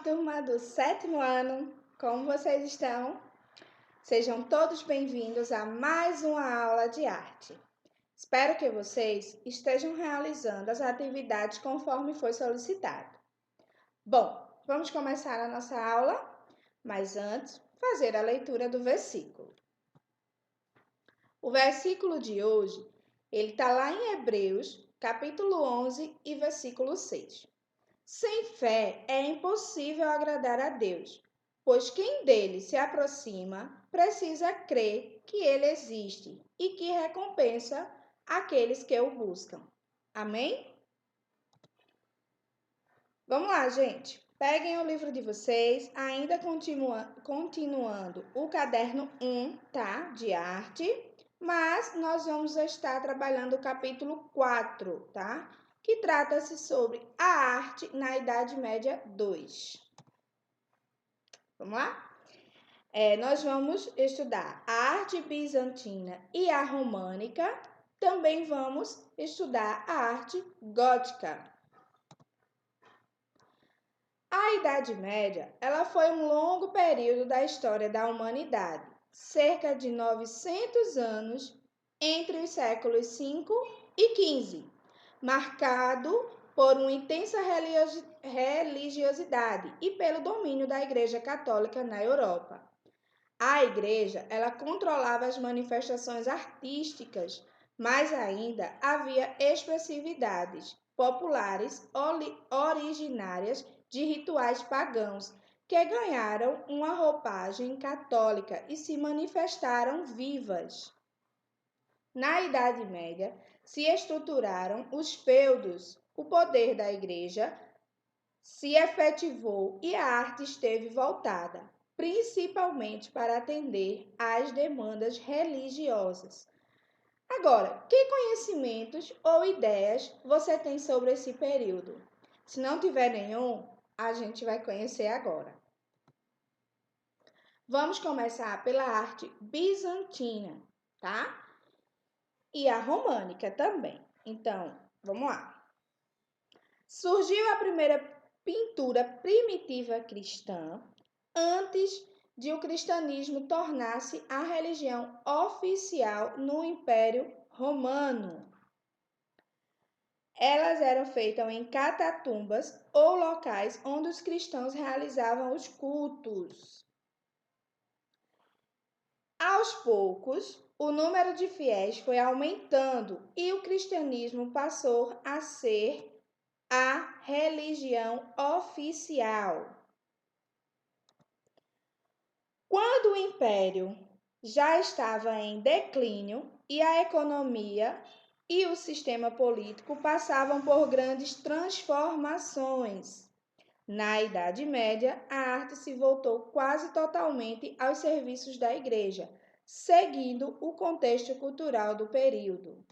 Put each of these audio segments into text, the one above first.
turma do 7º ano, como vocês estão? Sejam todos bem-vindos a mais uma aula de arte. Espero que vocês estejam realizando as atividades conforme foi solicitado. Bom, vamos começar a nossa aula, mas antes, fazer a leitura do versículo. O versículo de hoje, ele está lá em Hebreus, capítulo 11 e versículo 6. Sem fé é impossível agradar a Deus, pois quem dele se aproxima precisa crer que ele existe e que recompensa aqueles que o buscam. Amém? Vamos lá, gente. Peguem o livro de vocês, ainda continuando o caderno 1, tá? De arte, mas nós vamos estar trabalhando o capítulo 4, tá? Que trata-se sobre a arte na Idade Média 2. Vamos lá? Nós vamos estudar a arte bizantina e a românica. Também vamos estudar a arte gótica. A Idade Média, ela foi um longo período da história da humanidade, cerca de 900 anos entre os séculos 5 e 15, marcado por uma intensa religiosidade e pelo domínio da Igreja Católica na Europa. A Igreja, ela controlava as manifestações artísticas, mas ainda havia expressividades populares originárias de rituais pagãos que ganharam uma roupagem católica e se manifestaram vivas. Na Idade Média, se estruturaram os feudos, o poder da Igreja se efetivou e a arte esteve voltada, principalmente para atender às demandas religiosas. Agora, que conhecimentos ou ideias você tem sobre esse período? Se não tiver nenhum, a gente vai conhecer agora. Vamos começar pela arte bizantina, tá? E a românica também. Então, vamos lá. Surgiu a primeira pintura primitiva cristã antes de o cristianismo tornar-se a religião oficial no Império Romano. Elas eram feitas em catatumbas ou locais onde os cristãos realizavam os cultos. Aos poucos, o número de fiéis foi aumentando e o cristianismo passou a ser a religião oficial. Quando o império já estava em declínio e a economia e o sistema político passavam por grandes transformações. Na Idade Média, a arte se voltou quase totalmente aos serviços da Igreja, seguindo o contexto cultural do período.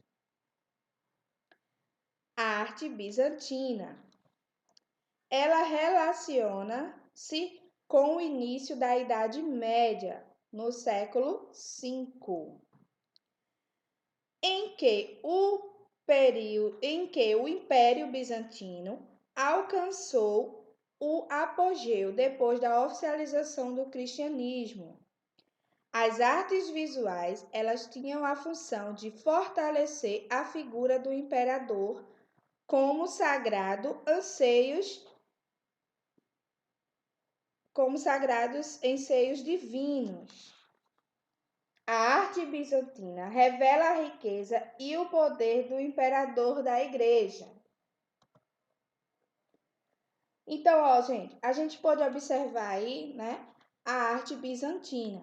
A arte bizantina. Ela relaciona-se com o início da Idade Média, no século V, em que o Império Bizantino alcançou o apogeu depois da oficialização do cristianismo. As artes visuais, elas tinham a função de fortalecer a figura do imperador como sagrados anseios divinos. A arte bizantina revela a riqueza e o poder do imperador da Igreja. Então, gente, a gente pode observar aí, né, a arte bizantina.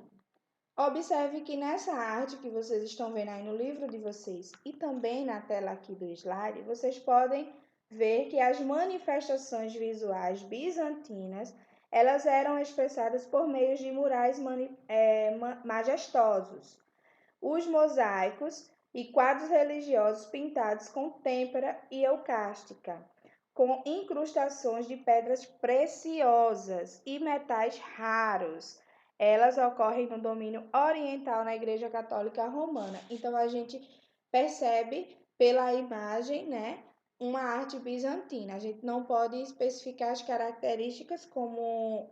Observe que nessa arte que vocês estão vendo aí no livro de vocês e também na tela aqui do slide, vocês podem ver que as manifestações visuais bizantinas, elas eram expressadas por meio de murais majestosos, os mosaicos e quadros religiosos pintados com têmpera e eucástica, com incrustações de pedras preciosas e metais raros. Elas ocorrem no domínio oriental na Igreja Católica Romana. Então, a gente percebe pela imagem, né, uma arte bizantina. A gente não pode especificar as características como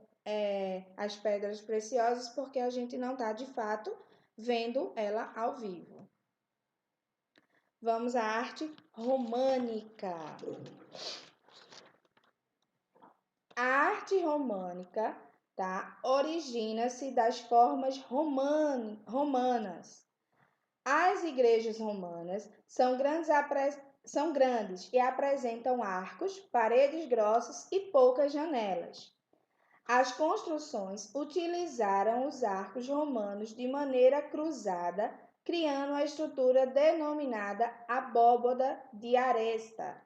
as pedras preciosas, porque a gente não está de fato vendo ela ao vivo. Vamos à arte românica. A arte românica, tá, origina-se das formas romanas. As igrejas romanas são grandes e apresentam arcos, paredes grossas e poucas janelas. As construções utilizaram os arcos romanos de maneira cruzada, criando a estrutura denominada abóbada de aresta.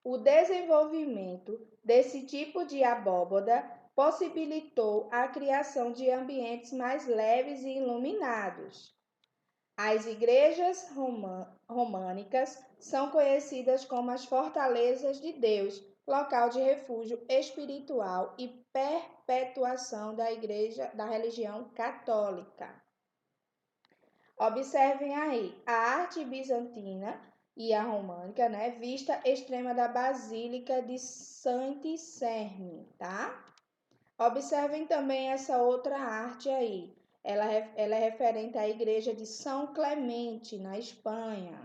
O desenvolvimento desse tipo de abóbada possibilitou a criação de ambientes mais leves e iluminados. As igrejas românicas são conhecidas como as fortalezas de Deus, local de refúgio espiritual e perpetuação da igreja da religião católica. Observem aí, a arte bizantina e a românica, né? Vista extrema da Basílica de Saint-Serme, tá? Observem também essa outra arte aí. Ela é referente à igreja de São Clemente, na Espanha.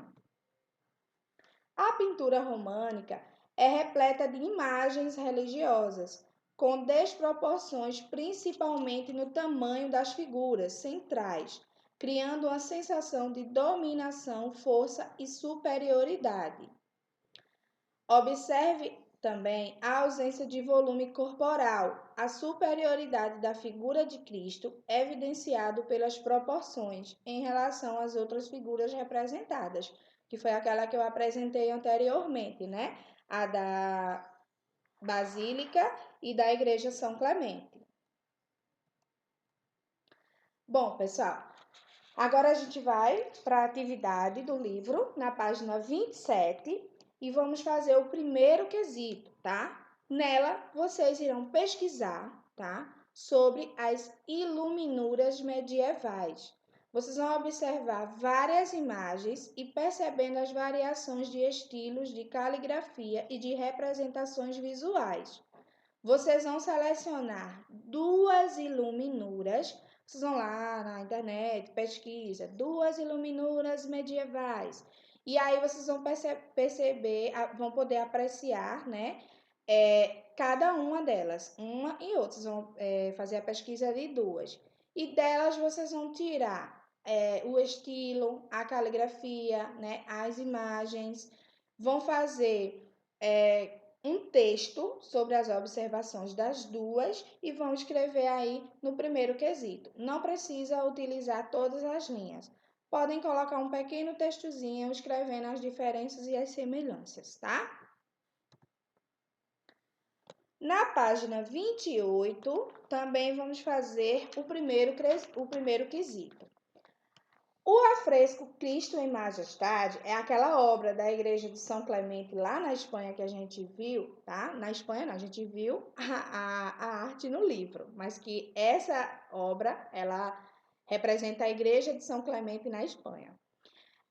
A pintura românica é repleta de imagens religiosas, com desproporções principalmente no tamanho das figuras centrais, criando uma sensação de dominação, força e superioridade. Observe também a ausência de volume corporal, a superioridade da figura de Cristo, evidenciado pelas proporções em relação às outras figuras representadas, que foi aquela que eu apresentei anteriormente, né? A da Basílica e da Igreja São Clemente. Bom, pessoal, agora a gente vai para a atividade do livro, na página 27, e vamos fazer o primeiro quesito, tá? Nela, vocês irão pesquisar, tá? Sobre as iluminuras medievais. Vocês vão observar várias imagens e percebendo as variações de estilos de caligrafia e de representações visuais. Vocês vão selecionar 2 iluminuras. Vocês vão lá na internet, pesquisa, 2 iluminuras medievais. E aí vocês vão perceber, vão poder apreciar, né? Cada uma delas, uma e outra. Vocês vão fazer a pesquisa de 2. E delas vocês vão tirar o estilo, a caligrafia, né? As imagens. Vão fazer um texto sobre as observações das 2 e vão escrever aí no primeiro quesito. Não precisa utilizar todas as linhas. Podem colocar um pequeno textozinho escrevendo as diferenças e as semelhanças, tá? Na página 28, também vamos fazer o primeiro quesito. O afresco Cristo em Majestade é aquela obra da Igreja de São Clemente lá na Espanha que a gente viu, tá? Na Espanha não, a gente viu a arte no livro, mas que essa obra, ela representa a Igreja de São Clemente na Espanha.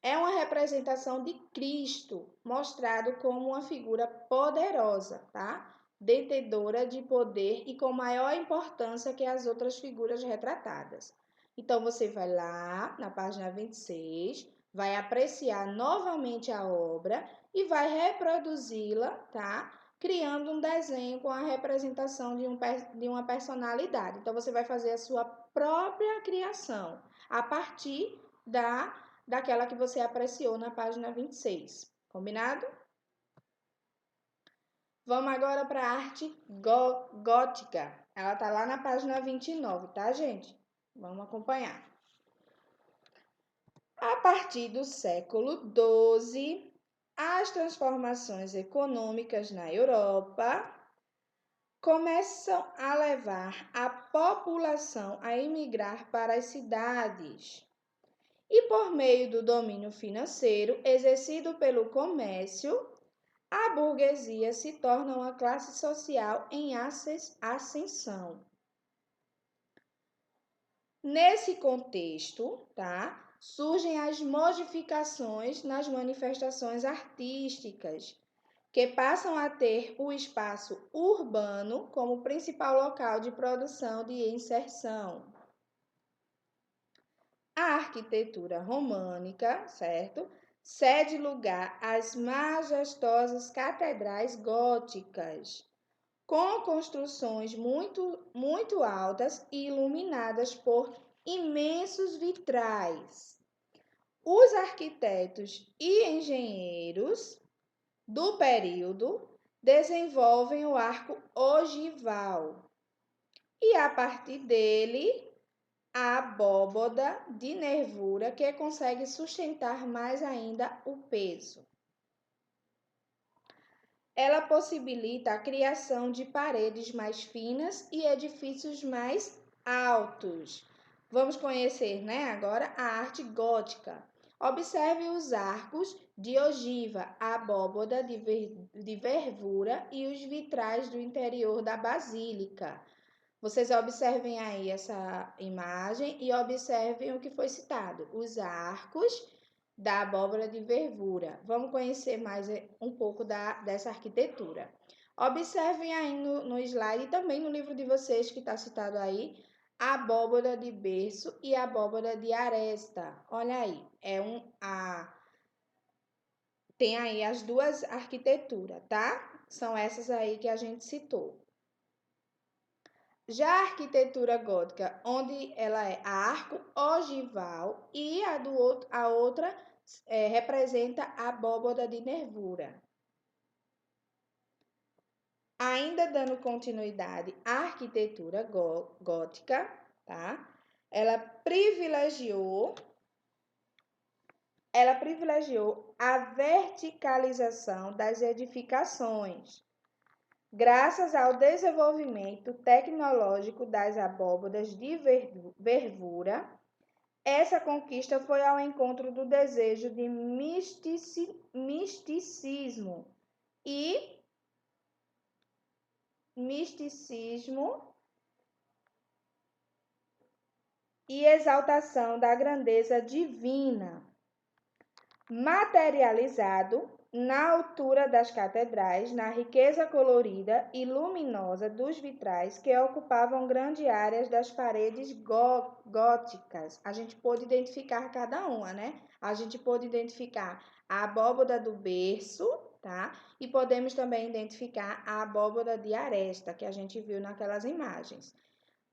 É uma representação de Cristo, mostrado como uma figura poderosa, tá? Detentora de poder e com maior importância que as outras figuras retratadas. Então, você vai lá na página 26, vai apreciar novamente a obra e vai reproduzi-la, tá? Criando um desenho com a representação de uma personalidade. Então, você vai fazer a sua própria criação a partir daquela que você apreciou na página 26. Combinado? Vamos agora para a arte gótica. Ela tá lá na página 29, tá, gente? Vamos acompanhar. A partir do século XII, as transformações econômicas na Europa começam a levar a população a emigrar para as cidades. E por meio do domínio financeiro exercido pelo comércio, a burguesia se torna uma classe social em ascensão. Nesse contexto, tá, surgem as modificações nas manifestações artísticas, que passam a ter o espaço urbano como principal local de produção de inserção. A arquitetura românica, certo? Cede lugar às majestosas catedrais góticas, com construções muito altas e iluminadas por imensos vitrais. Os arquitetos e engenheiros do período desenvolvem o arco ogival e, a partir dele, a abóboda de nervura, que consegue sustentar mais ainda o peso. Ela possibilita a criação de paredes mais finas e edifícios mais altos. Vamos conhecer, agora a arte gótica. Observe os arcos de ogiva, a abóboda de fervura e os vitrais do interior da basílica. Vocês observem aí essa imagem e observem o que foi citado, os arcos da abóbora de fervura. Vamos conhecer mais um pouco dessa arquitetura. Observem aí no slide e também no livro de vocês que está citado aí, a abóbora de berço e a abóbora de aresta. Olha aí, tem aí as duas arquiteturas, tá? São essas aí que a gente citou. Já a arquitetura gótica, onde ela é a arco ogival e a outra representa a abóboda de nervura. Ainda dando continuidade à arquitetura gótica, tá? Ela privilegiou a verticalização das edificações, graças ao desenvolvimento tecnológico das abóbodas de fervura. Essa conquista foi ao encontro do desejo de misticismo e exaltação da grandeza divina, materializado na altura das catedrais, na riqueza colorida e luminosa dos vitrais que ocupavam grandes áreas das paredes góticas. A gente pôde identificar cada uma, né? A gente pôde identificar a abóboda do berço, tá? E podemos também identificar a abóboda de aresta, que a gente viu naquelas imagens.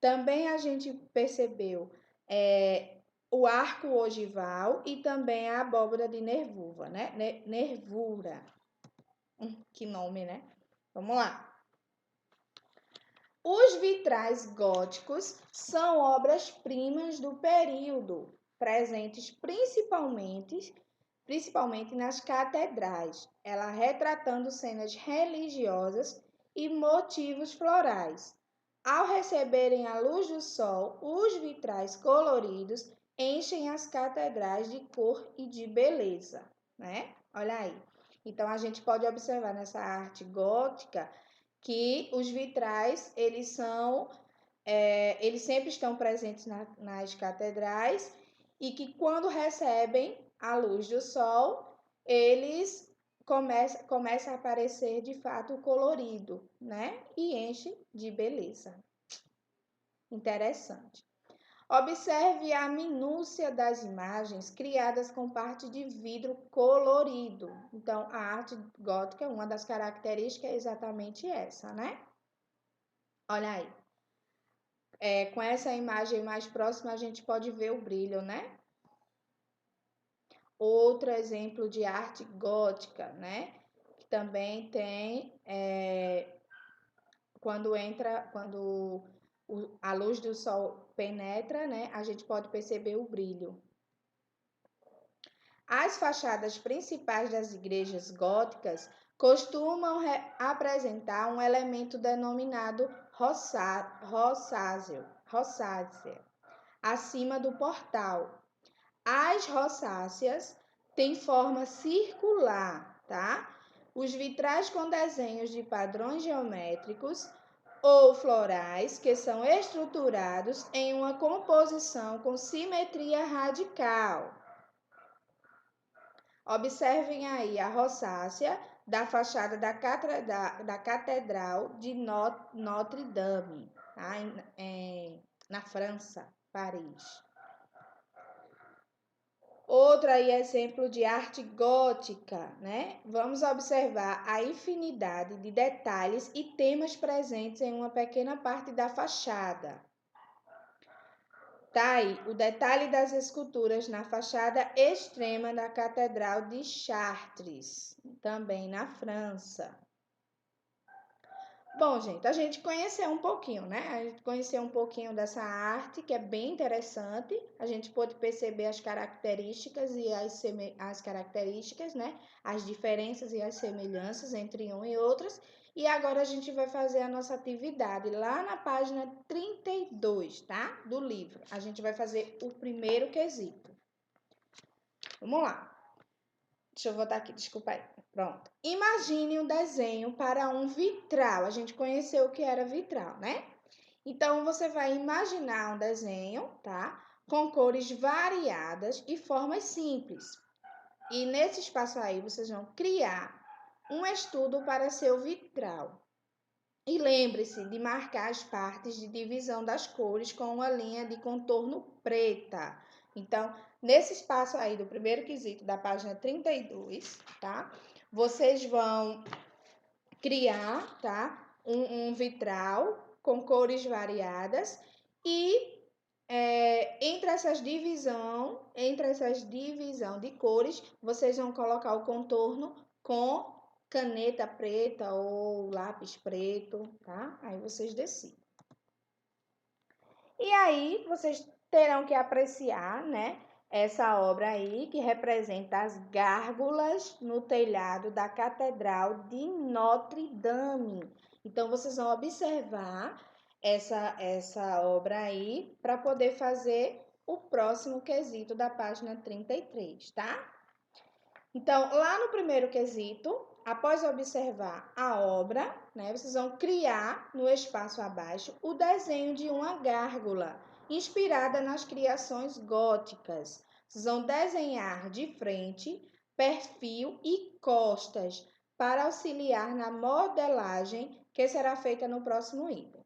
Também a gente percebeu o arco ogival e também a abóbora de nervura, né? Nervura. Que nome, né? Vamos lá. Os vitrais góticos são obras-primas do período, presentes principalmente nas catedrais, ela retratando cenas religiosas e motivos florais. Ao receberem a luz do sol, os vitrais coloridos enchem as catedrais de cor e de beleza, né? Olha aí. Então, a gente pode observar nessa arte gótica que os vitrais, eles sempre estão presentes nas catedrais e que quando recebem a luz do sol, eles começam a aparecer de fato colorido, né? E enche de beleza. Interessante. Observe a minúcia das imagens criadas com parte de vidro colorido. Então, a arte gótica, uma das características é exatamente essa, né? Olha aí. Com essa imagem mais próxima, a gente pode ver o brilho, né? Outro exemplo de arte gótica, né? Que também tem quando a luz do sol penetra, né? A gente pode perceber o brilho. As fachadas principais das igrejas góticas costumam apresentar um elemento denominado rosácea, acima do portal. As rosáceas têm forma circular, tá? Os vitrais com desenhos de padrões geométricos ou florais que são estruturados em uma composição com simetria radical. Observem aí a rosácea da fachada da Catedral de Notre-Dame, tá? Na França, Paris. Outro aí exemplo de arte gótica, né? Vamos observar a infinidade de detalhes e temas presentes em uma pequena parte da fachada. Tá aí o detalhe das esculturas na fachada extrema da Catedral de Chartres, também na França. Bom, gente, a gente conheceu um pouquinho, né? A gente conheceu um pouquinho dessa arte, que é bem interessante. A gente pôde perceber as características e as características, né? As diferenças e as semelhanças entre um e outras. E agora a gente vai fazer a nossa atividade lá na página 32, tá? Do livro. A gente vai fazer o primeiro quesito. Vamos lá. Deixa eu voltar aqui, desculpa aí. Pronto. Imagine um desenho para um vitral. A gente conheceu o que era vitral, né? Então, você vai imaginar um desenho, tá? Com cores variadas e formas simples. E nesse espaço aí, vocês vão criar um estudo para seu vitral. E lembre-se de marcar as partes de divisão das cores com uma linha de contorno preta. Então, nesse espaço aí do primeiro quesito da página 32, tá? Vocês vão criar, tá? Um vitral com cores variadas e entre essas divisão de cores, vocês vão colocar o contorno com caneta preta ou lápis preto, tá? Aí vocês decidem. E aí vocês terão que apreciar, né? Essa obra aí que representa as gárgulas no telhado da Catedral de Notre-Dame. Então vocês vão observar essa obra aí para poder fazer o próximo quesito da página 33, tá? Então, lá no primeiro quesito, após observar a obra, né, vocês vão criar no espaço abaixo o desenho de uma gárgula, inspirada nas criações góticas. Vocês vão desenhar de frente, perfil e costas para auxiliar na modelagem que será feita no próximo item.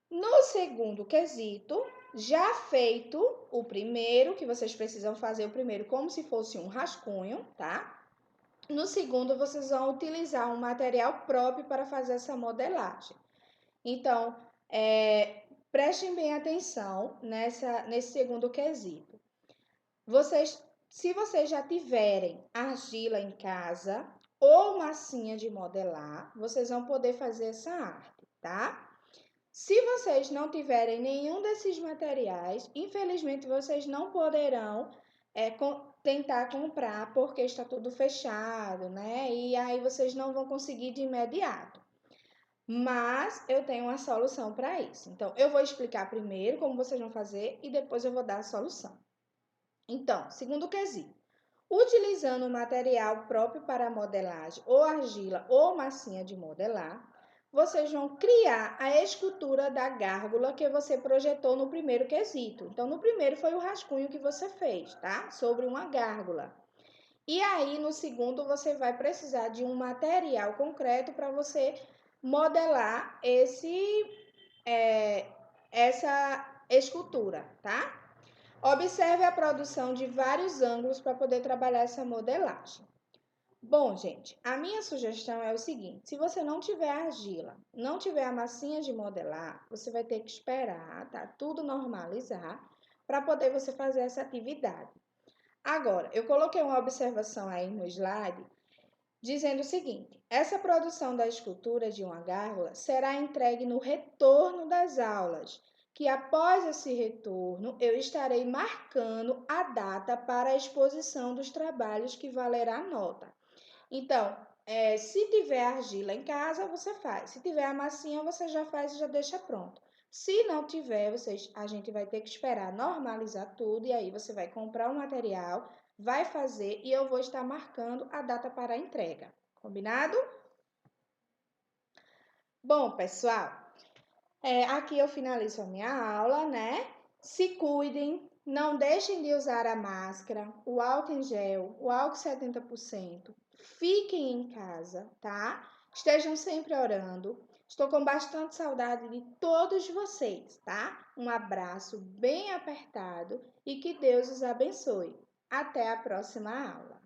No segundo quesito, já feito o primeiro, que vocês precisam fazer o primeiro como se fosse um rascunho, tá? No segundo, vocês vão utilizar um material próprio para fazer essa modelagem. Então, prestem bem atenção nesse segundo quesito. Se vocês já tiverem argila em casa ou massinha de modelar, vocês vão poder fazer essa arte, tá? Se vocês não tiverem nenhum desses materiais, infelizmente vocês não poderão tentar comprar porque está tudo fechado, né? E aí vocês não vão conseguir de imediato. Mas eu tenho uma solução para isso. Então, eu vou explicar primeiro como vocês vão fazer e depois eu vou dar a solução. Então, segundo quesito. Utilizando o material próprio para modelagem, ou argila ou massinha de modelar, vocês vão criar a escultura da gárgula que você projetou no primeiro quesito. Então, no primeiro foi o rascunho que você fez, tá? Sobre uma gárgula. E aí, no segundo, você vai precisar de um material concreto para você modelar essa escultura, tá? Observe a produção de vários ângulos para poder trabalhar essa modelagem. Bom, gente, a minha sugestão é o seguinte: se você não tiver argila, não tiver a massinha de modelar, você vai ter que esperar, tá? Tudo normalizar para poder você fazer essa atividade. Agora, eu coloquei uma observação aí no slide dizendo o seguinte: essa produção da escultura de uma gárgula será entregue no retorno das aulas, que após esse retorno eu estarei marcando a data para a exposição dos trabalhos que valerá nota. Então, se tiver argila em casa, você faz. Se tiver a massinha, você já faz e já deixa pronto. Se não tiver, a gente vai ter que esperar normalizar tudo e aí você vai comprar o material, vai fazer e eu vou estar marcando a data para a entrega. Combinado? Bom, pessoal, aqui eu finalizo a minha aula, né? Se cuidem, Não deixem de usar a máscara, o álcool em gel, o álcool 70%. Fiquem em casa, tá? Estejam sempre orando. Estou com bastante saudade de todos vocês, tá? Um abraço bem apertado e que Deus os abençoe. Até a próxima aula.